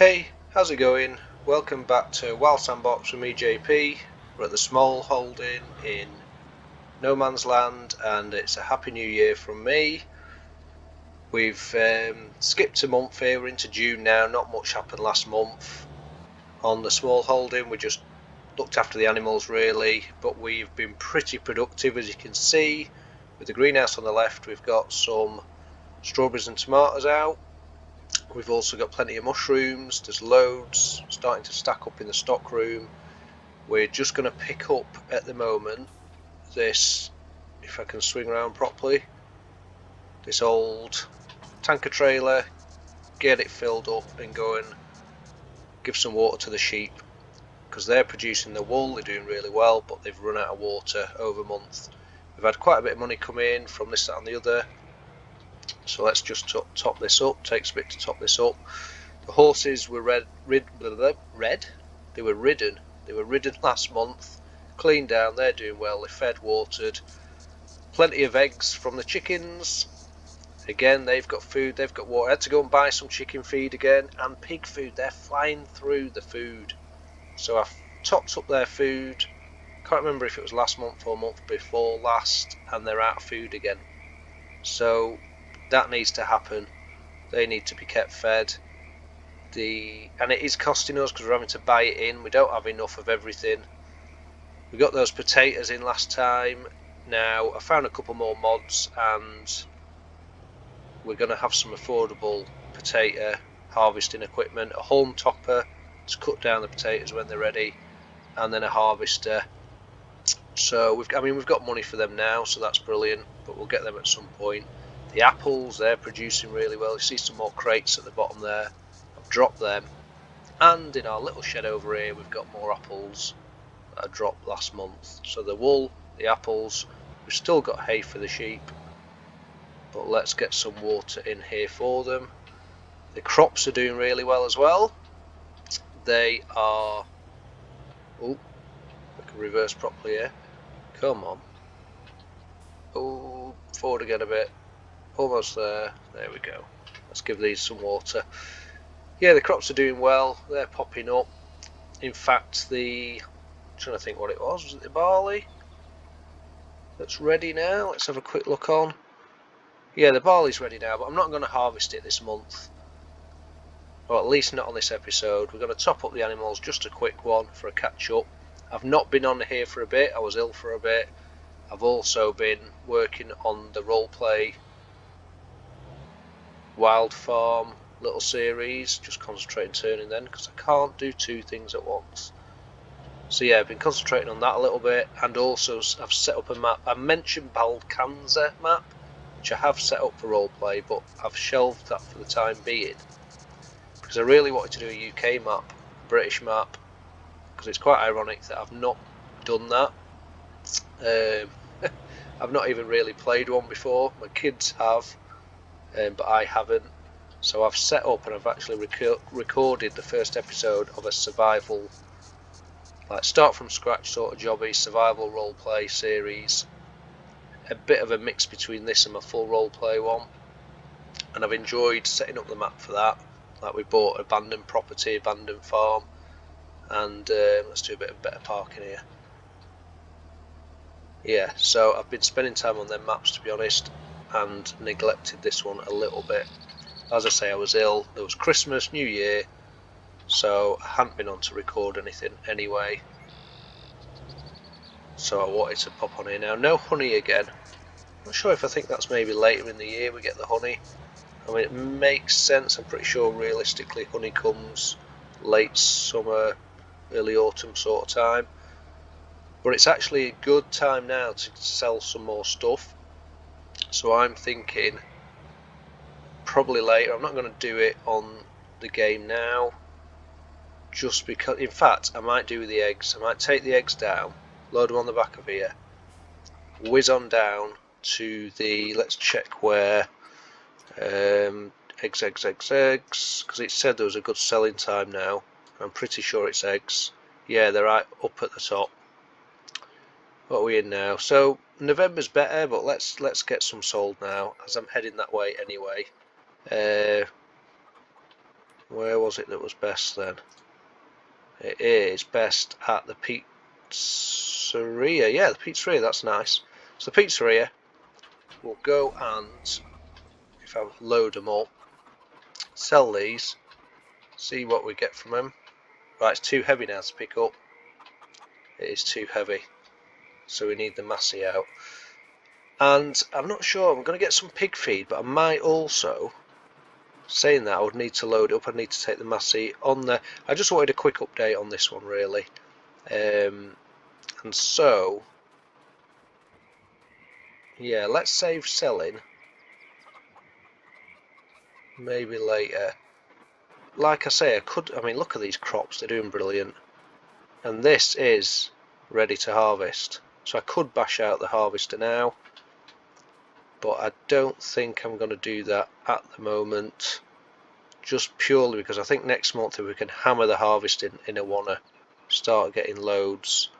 Hey, how's it going? Welcome back to Sandbox with me, JP. We're at the small holding in no man's land, and it's a happy new year from me. We've skipped a month here, we're into June now. Not much happened last month on the small holding. We just looked after the animals really, but we've been pretty productive, as you can see. With the greenhouse on the left, we've got some strawberries and tomatoes out. We've also got plenty of mushrooms. There's loads starting to stack up in the stock room. We're just going to pick up at the moment this, if I can swing around properly, this old tanker trailer, get it filled up and go and give some water to the sheep, because they're producing the wool, they're doing really well, but they've run out of water over a month. We've had quite a bit of money come in from this, that and the other, so let's just top this up. Takes a bit to top this up. The horses were they were ridden last month, cleaned down, they're doing well, they're fed, watered. Plenty of eggs from the chickens. Again, they've got food, they've got water. I had to go and buy some chicken feed again, and pig food, they're flying through the food. So I've topped up their food, can't remember if it was last month or month before last, and they're out of food again. So that needs to happen, they need to be kept fed. And it is costing us because we're having to buy it in. We don't have enough of everything. We got those potatoes in last time. Now I found a couple more mods, and we're going to have some affordable potato harvesting equipment, a Haulm topper to cut down the potatoes when they're ready, and then a harvester. So we've got money for them now, so that's brilliant, but we'll get them at some point. The apples, they're producing really well. You see some more crates at the bottom there. I've dropped them, and in our little shed over here we've got more apples that I dropped last month. So the wool, the apples, we've still got hay for the sheep, but let's get some water in here for them. The crops are doing really well as well. They are, oh, I can reverse properly here, come on, oh, forward again a bit, almost there we go. Let's give these some water. Yeah, the crops are doing well, they're popping up. In fact, I'm trying to think what it was it the barley that's ready now? Let's have a quick look on. Yeah, the barley's ready now, but I'm not going to harvest it this month, or at least not on this episode. We're going to top up the animals, just a quick one for a catch up. I've not been on here for a bit, I was ill for a bit. I've also been working on the roleplay Wild Farm little series, just concentrating turning then, because I can't do two things at once. So yeah, I've been concentrating on that a little bit, and also I've set up a map. I mentioned Condenser map, which I have set up for roleplay, but I've shelved that for the time being, because I really wanted to do a UK map, a British map, because it's quite ironic that I've not done that. I've not even really played one before. My kids have, but I haven't. So I've set up, and I've actually recorded the first episode of a survival, like start from scratch sort of jobby survival roleplay series. A bit of a mix between this and my full roleplay one, and I've enjoyed setting up the map for that. Like we bought abandoned property, abandoned farm, and let's do a bit of better parking here. Yeah, so I've been spending time on them maps, to be honest, and neglected this one a little bit. As I say, I was ill, there was Christmas, New Year, so I hadn't been on to record anything anyway. So I wanted to pop on here now. No honey again. Not sure if I think that's maybe later in the year we get the honey. I mean, it makes sense. I'm pretty sure realistically honey comes late summer, early autumn sort of time. But it's actually a good time now to sell some more stuff. So I'm thinking probably later. I'm not going to do it on the game now, just because, in fact, I might do the eggs. I might take the eggs down, load them on the back of here, whiz on down to the, let's check where, eggs, because it said there was a good selling time now. I'm pretty sure it's eggs. Yeah, they're right up at the top. What are we in now? So November's better, but let's get some sold now, as I'm heading that way anyway. Where Where was it that was best then? It is best at the pizzeria. Yeah, the pizzeria, that's nice. So the pizzeria, we'll go and, if I load them up, sell these, see what we get from them. Right, it's too heavy now to pick up. It is too heavy. So we need the massey out. And I'm not sure, I'm going to get some pig feed, but I might also, saying that, I would need to load up, I need to take the massey on there. I just wanted a quick update on this one really. And so, yeah, let's save selling. Maybe later. Like I say, I mean, look at these crops, they're doing brilliant. And this is ready to harvest. So I could bash out the harvester now, but I don't think I'm going to do that at the moment, just purely because I think next month if we can hammer the harvesting in, I want to start getting loads.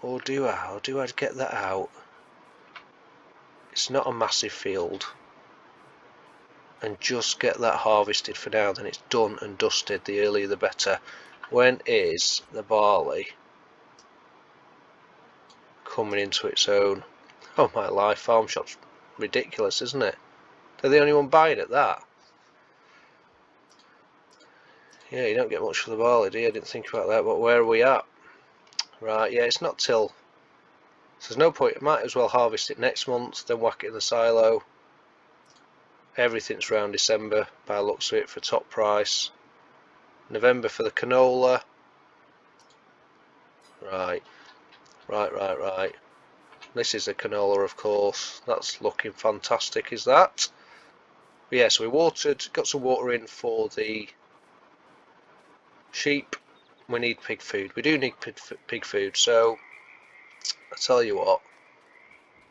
Or do I? Or do I get that out? It's not a massive field. And just get that harvested for now, then it's done and dusted. The earlier the better. When is the barley coming into its own? Oh my life, farm shop's ridiculous, isn't it? They're the only one buying at that. Yeah, you don't get much for the barley, do you? I didn't think about that, but where are we at? Right, yeah, it's not till... So there's no point, I might as well harvest it next month, then whack it in the silo. Everything's around December, by the looks of it, for top price. November for the canola. Right. This is the canola, of course. That's looking fantastic, is that? But yeah, so we got some water in for the sheep. We need pig food. We do need pig food, so I tell you what,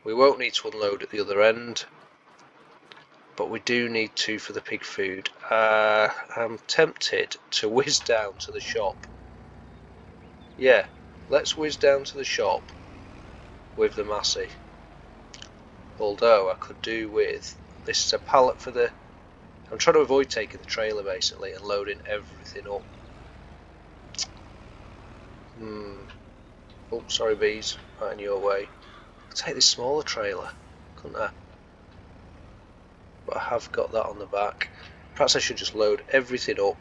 we won't need to unload at the other end, but we do need to for the pig food. I'm tempted to whiz down to the shop. Yeah, let's whiz down to the shop with the massey. Although I could do with, this is a pallet for the, I'm trying to avoid taking the trailer basically and loading everything up. Oh, sorry bees, right in your way. I'll take this smaller trailer, couldn't I? But I have got that on the back. Perhaps I should just load everything up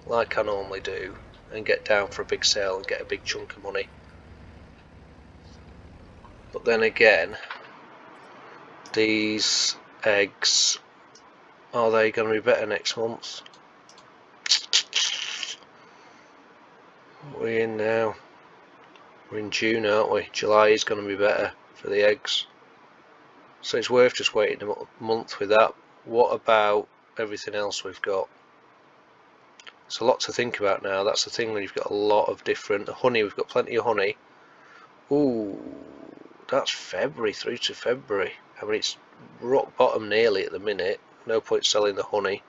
like I normally do and get down for a big sale and get a big chunk of money. But then again, these eggs, are they going to be better next month? What are we in now? We're in June, aren't we? July is going to be better for the eggs. So it's worth just waiting a month with that. What about everything else we've got? It's a lot to think about now. That's the thing when you've got a lot of different honey. We've got plenty of honey. Ooh, that's February through to February. I mean, it's rock bottom nearly at the minute. No point selling the honey.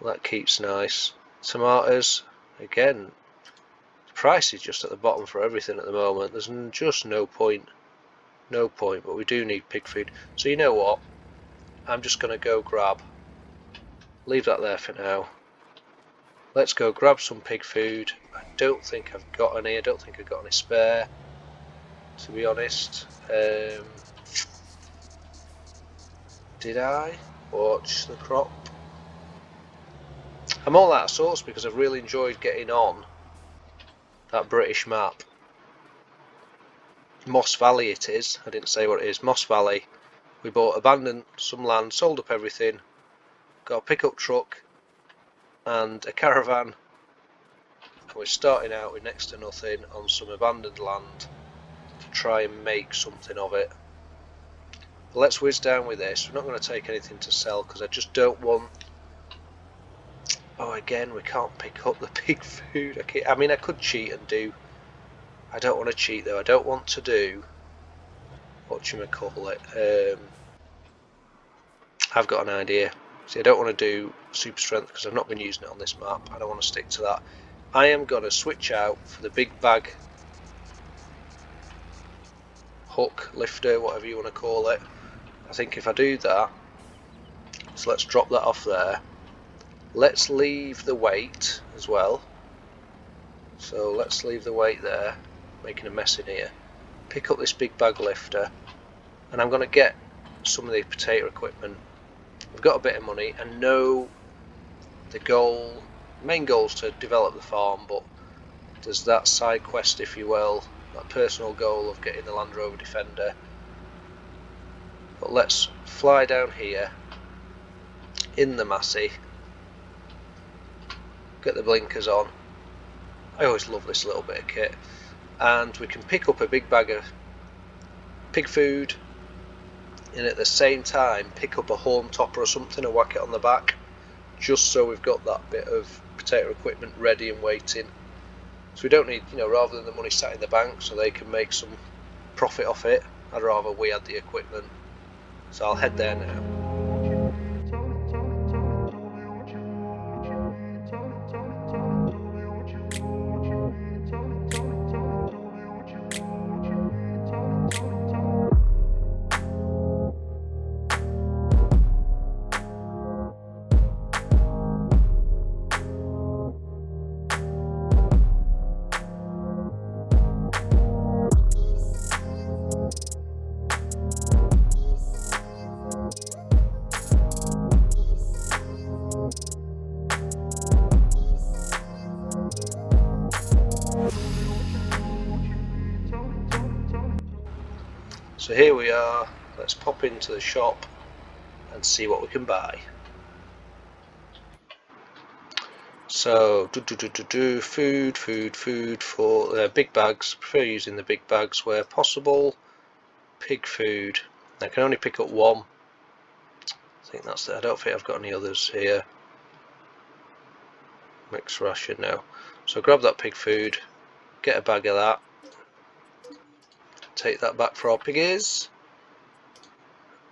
That keeps nice. Tomatoes, again, the price is just at the bottom for everything at the moment. There's just no point. No point, but we do need pig food. So you know what? I'm just going to go grab. Leave that there for now. Let's go grab some pig food. I don't think I've got any. I don't think I've got any spare, to be honest. Did I watch the crop? I'm all out of sorts because I've really enjoyed getting on that British map. Moss Valley it is. I didn't say what it is. Moss Valley. We bought, abandoned some land, sold up everything, got a pickup truck and a caravan, and we're starting out with next to nothing on some abandoned land to try and make something of it. But let's whiz down with this. We're not going to take anything to sell because I just don't want... Oh, again, we can't pick up the pig food. I mean, I could cheat and do... I don't want to cheat though. I don't want to do... Whatchamacallit? I've got an idea. See, I don't want to do super strength because I've not been using it on this map. I don't want to stick to that. I am going to switch out for the big bag hook, lifter, whatever you want to call it. I think if I do that, so let's drop that off there. Let's leave the weight as well. So let's leave the weight there, making a mess in here. Pick up this big bag lifter, and I'm going to get some of the potato equipment. We've got a bit of money, and know the main goal is to develop the farm, but there's that side quest, if you will, that personal goal of getting the Land Rover Defender. But let's fly down here in the Massey, get the blinkers on. I always love this little bit of kit, and we can pick up a big bag of pig food, and at the same time pick up a Haulm topper or something and whack it on the back, just so we've got that bit of potato equipment ready and waiting. So we don't need, rather than the money sat in the bank so they can make some profit off it, I'd rather we had the equipment. So I'll head there now. So here we are, let's pop into the shop and see what we can buy. So, food for big bags. Prefer using the big bags where possible. Pig food. I can only pick up one. I think that's it. I don't think I've got any others here. Mixed ration, no. So grab that pig food, get a bag of that. Take that back for our piggies,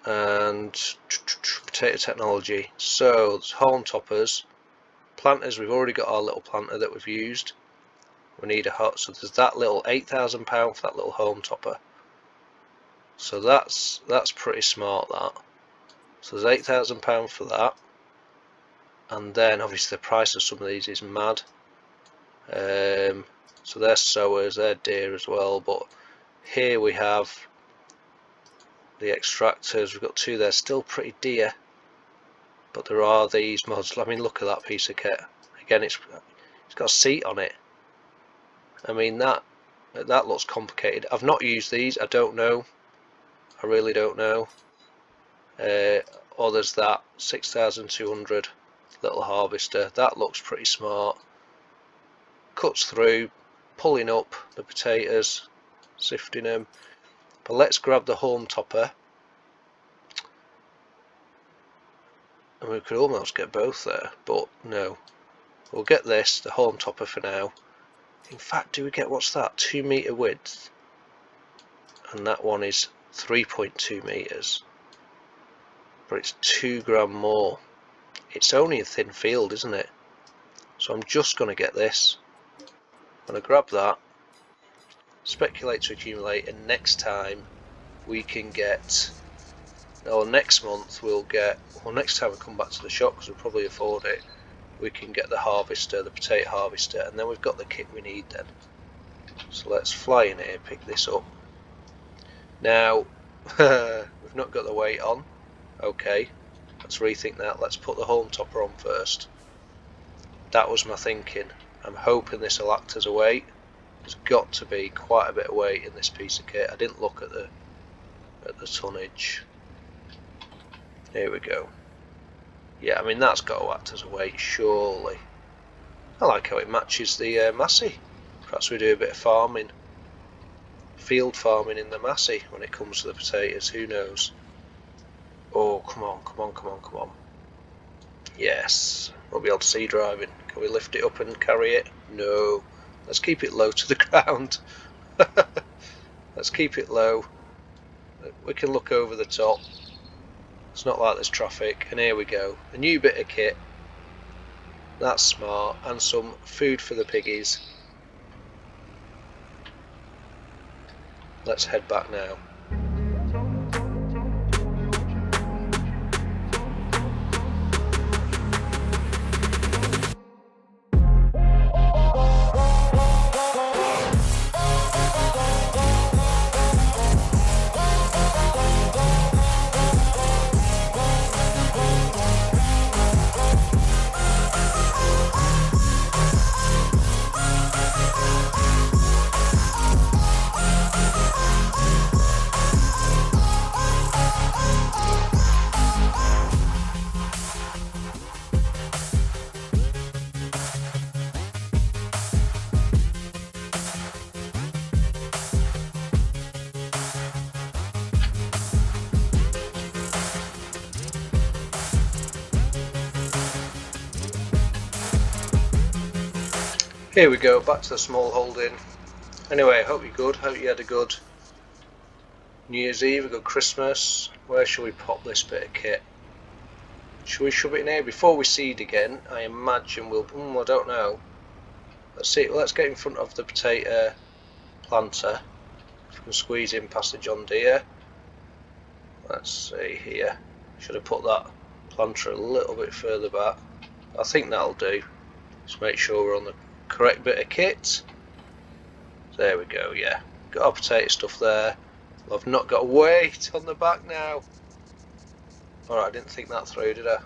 and potato technology. So there's Haulm toppers, planters. We've already got our little planter that we've used. We need a hot. So there's that little £8,000 for that little Haulm topper. So that's pretty smart. That. So there's £8,000 for that, and then obviously the price of some of these is mad. So they're sowers, they're dear as well, but here we have the extractors. We've got two there, still pretty dear, but there are these mods. I mean, look at that piece of kit. Again, it's got a seat on it. I mean, that looks complicated. I've not used these. I don't know. I really don't know. Or there's that 6,200 little harvester. That looks pretty smart. Cuts through, pulling up the potatoes, sifting them. But let's grab the Haulm topper, and we could almost get both there, but no, we'll get this, the Haulm topper, for now. In fact, do we get, what's that, 2 meter width, and that one is 3.2 meters, but it's 2 gram more. It's only a thin field, isn't it? So I'm just going to get this. I'm going to grab that, speculate to accumulate, and next time we can get, or next month we'll get, or next time we come back to the shop, because we'll probably afford it, we can get the harvester, the potato harvester, and then we've got the kit we need then. So let's fly in here, pick this up. Now we've not got the weight on. Okay, let's rethink that. Let's put the Haulm topper on first. That was my thinking. I'm hoping this will act as a weight. There's got to be quite a bit of weight in this piece of kit. I didn't look at the tonnage. Here we go. Yeah, I mean, that's got to act as a weight, surely. I like how it matches the Massey. Perhaps we do a bit of farming, field farming in the Massey when it comes to the potatoes. Who knows? Oh, come on, come on, come on, come on. Yes, we'll be able to see driving. Can we lift it up and carry it? No. Let's keep it low to the ground. Let's keep it low. We can look over the top. It's not like there's traffic. And here we go. A new bit of kit. That's smart. And some food for the piggies. Let's head back now. Here we go, back to the small holding. Anyway, hope you're good, hope you had a good New Year's Eve, a good Christmas. Where shall we pop this bit of kit? Shall we shove it in here before we seed again? I imagine we'll, I don't know. Let's see, let's get in front of the potato planter. If we can squeeze in past the John Deere. Let's see here. Should have put that planter a little bit further back. I think that'll do. Just make sure we're on the correct bit of kit. There we go, yeah. Got our potato stuff there. I've not got a weight on the back now. Alright, I didn't think that through, did I?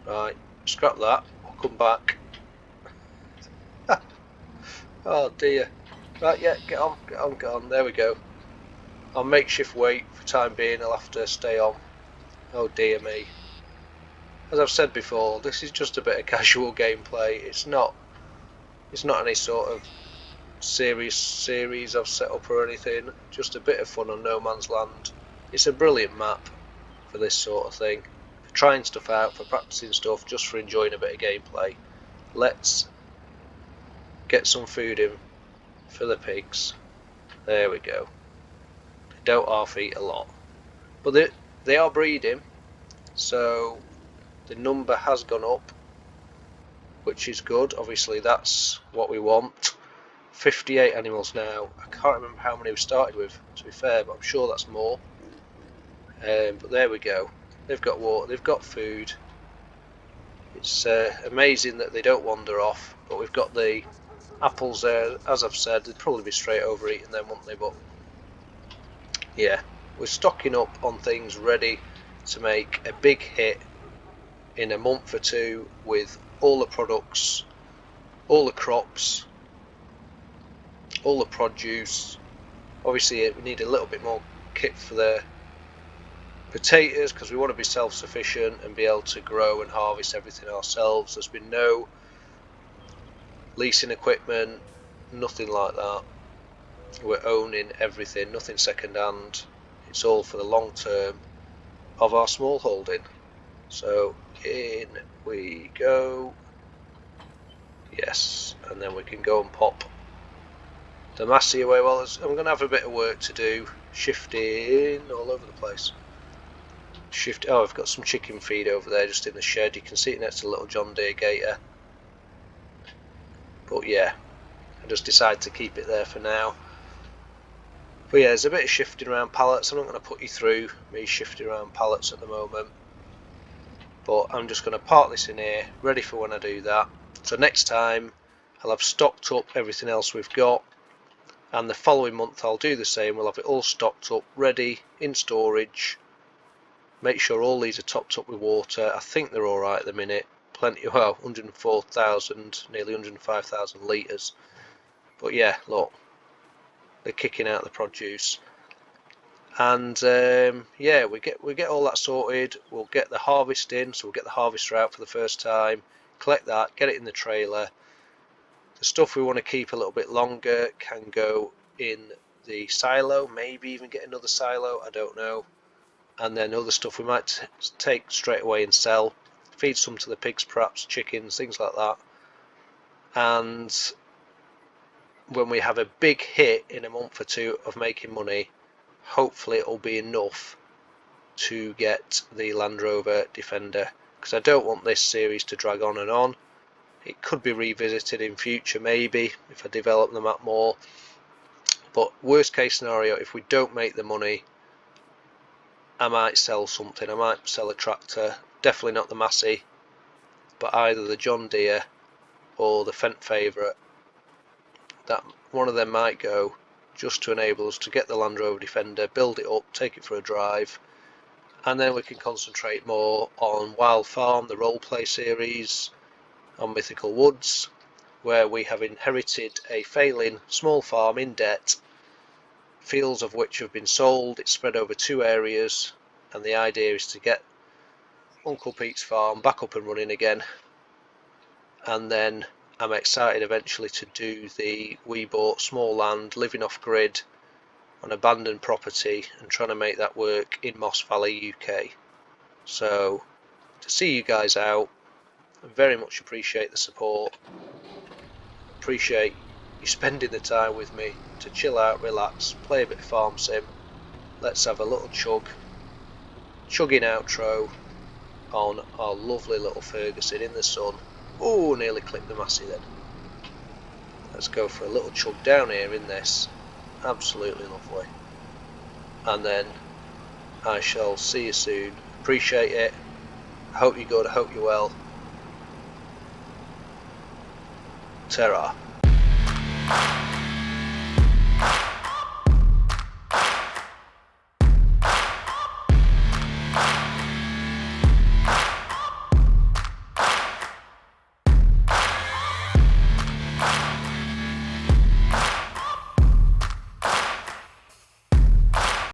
Right, scrap that. I'll come back. Oh dear. Right, yeah, get on, get on, get on. There we go. I'll makeshift weight for time being. I'll have to stay on. Oh dear me. As I've said before, this is just a bit of casual gameplay. It's not any sort of series I've set up or anything. Just a bit of fun on No Man's Land. It's a brilliant map for this sort of thing. For trying stuff out, for practicing stuff, just for enjoying a bit of gameplay. Let's get some food in for the pigs. There we go. They don't half eat a lot. But they are breeding, so the number has gone up, which is good. Obviously that's what we want. 58 animals now. I can't remember how many we started with, to be fair, but I'm sure that's more. But there we go. They've got water, they've got food. It's amazing that they don't wander off, but we've got the apples there. As I've said, they'd probably be straight over eating them, wouldn't they? But yeah, we're stocking up on things ready to make a big hit in a month or two with all the products, all the crops, all the produce. Obviously we need a little bit more kit for the potatoes because we want to be self-sufficient and be able to grow and harvest everything ourselves. There's been no leasing equipment, nothing like that. We're owning everything, nothing second hand. It's all for the long term of our small holding. So in we go. Yes, and then we can go and pop the massey away. Well, I'm going to have a bit of work to do, shifting all over the place. Oh, I've got some chicken feed over there just in the shed. You can see it next to the little John Deere gator. But yeah, I just decided to keep it there for now. But yeah, there's a bit of shifting around pallets. I'm not going to put you through me shifting around pallets at the moment. But I'm just going to park this in here, ready for when I do that. So next time I'll have stocked up everything else we've got. And the following month I'll do the same. We'll have it all stocked up, ready, in storage. Make sure all these are topped up with water. I think they're alright at the minute. Plenty, well, 104,000, nearly 105,000 litres. But yeah, look, they're kicking out the produce. And yeah, we get all that sorted. We'll get the harvest in, so we'll get the harvester out for the first time. Collect that, get it in the trailer. The stuff we want to keep a little bit longer can go in the silo, maybe even get another silo, I don't know. And then other stuff we might take straight away and sell, feed some to the pigs, perhaps chickens, things like that. And when we have a big hit in a month or two of making money, hopefully it'll be enough to get the Land Rover Defender, because I don't want this series to drag on and on. It could be revisited in future, maybe, if I develop the map more. But worst case scenario, if we don't make the money, I might sell something. I might sell a tractor, definitely not the Massey, but either the John Deere or the Fendt Favourite. That one of them might go, just to enable us to get the Land Rover Defender, build it up, take it for a drive, and then we can concentrate more on Wild Farm, the roleplay series, on Mythical Woods, where we have inherited a failing small farm in debt, fields of which have been sold. It's spread over 2 areas, and the idea is to get Uncle Pete's farm back up and running again. And then I'm excited eventually to do the we bought small land, living off grid on abandoned property, and trying to make that work in Moss Valley, UK. So to see you guys out, I very much appreciate the support. Appreciate you spending the time with me to chill out, relax, play a bit of farm sim. Let's have a little chugging outro on our lovely little Ferguson in the sun. Oh, nearly clipped the Massey then. Let's go for a little chug down here in this. Absolutely lovely. And then I shall see you soon. Appreciate it. I hope you're good. I hope you're well. Ta-ra.